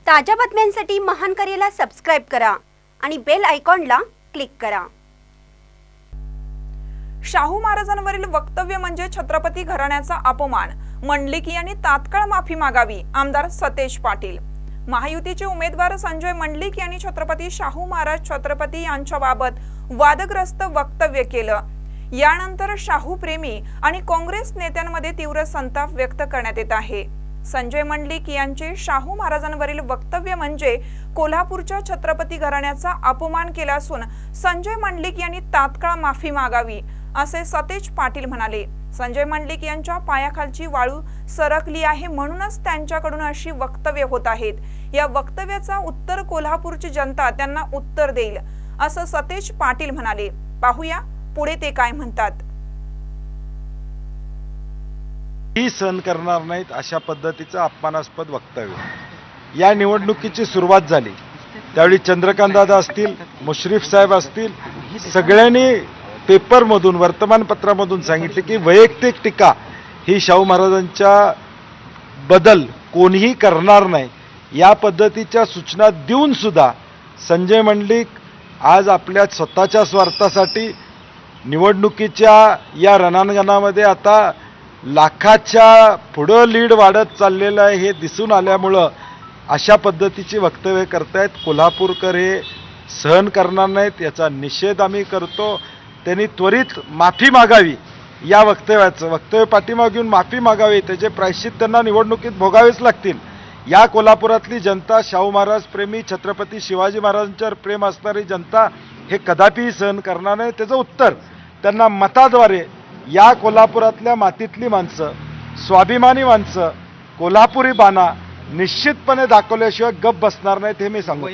ताज्या बातम्यांसाठी महान करेला सबस्क्राइब करा आणि बेल आयकॉनला क्लिक करा। शाहू महाराजांवरील वक्तव्य म्हणजे छत्रपती घराण्याचा अपमान, मंडलिक यांनी तात्काळ माफी मागावी। आमदार सतेज पाटील। महायुतीचे उमेदवार संजय मंडलिक यांनी छत्रपती शाहू महाराज छत्रपती यांच्याबाबत वादग्रस्त वक्तव्य केलं। यानंतर शाहू प्रेमी आणि काँग्रेस नेत्यांमध्ये तीव्र संताप व्यक्त करण्यात येत आहे। संजय मंडलिक यांचे शाहू महाराजांवरील वक्तव्य म्हणजे कोल्हापूरच्या छत्रपती घराण्याचा अपमान केला असून संजय मंडलिक यांनी तात्काळ माफी मागावी असे सतेज पाटील म्हणाले। संजय मंडलिक यांच्या पायाखालची वाळू सरकली आहे म्हणूनच त्यांच्याकडून अशी वक्तव्य होत आहेत। या वक्तव्याचा उत्तर कोल्हापूरची जनता त्यांना उत्तर देईल असं सतेज पाटील म्हणाले। पाहूया पुढे ते काय म्हणतात। ही सहन करणार नाहीत अशा पद्धतीचं अपमानास्पद वक्तव्य। या निवडणुकीची सुरुवात झाली त्यावेळी चंद्रकांत दादा असतील, मुश्रीफ साहेब असतील, सगळ्यांनी पेपरमधून वर्तमानपत्रामधून सांगितले की वैयक्तिक टीका ही शाहू महाराजांच्या बदल कोणीही करणार नाही। या पद्धतीच्या सूचना देऊन सुद्धा संजय मंडलिक आज आपल्या स्वतःच्या स्वार्थासाठी निवडणुकीच्या या रणांगणामध्ये आता लाखाच्या पुढं लीड वाढत चाललेलं आहे हे दिसून आल्यामुळं अशा पद्धतीची वक्तव्य करतायत। कोल्हापूरकर हे सहन करणार नाहीत, याचा निषेध आम्ही करतो। त्यांनी त्वरित माफी मागावी, या वक्तव्य पाठीमागे घेऊन माफी मागावी, त्याचे प्रायश्चित त्यांना निवडणुकीत भोगावेच लागतील। या कोल्हापुरातली जनता, शाहू महाराज प्रेमी, छत्रपती शिवाजी महाराजांच्यावर प्रेम असणारी जनता हे कदापिही सहन करणार नाही। त्याचं उत्तर त्यांना मताद्वारे या कोल्हापुरातल्या मातीतली माणसं, स्वाभिमानी माणसं, कोल्हापुरी बाणा निश्चितपणे दाखवल्याशिवाय गप्प बसणार नाहीत हे मी सांगतो।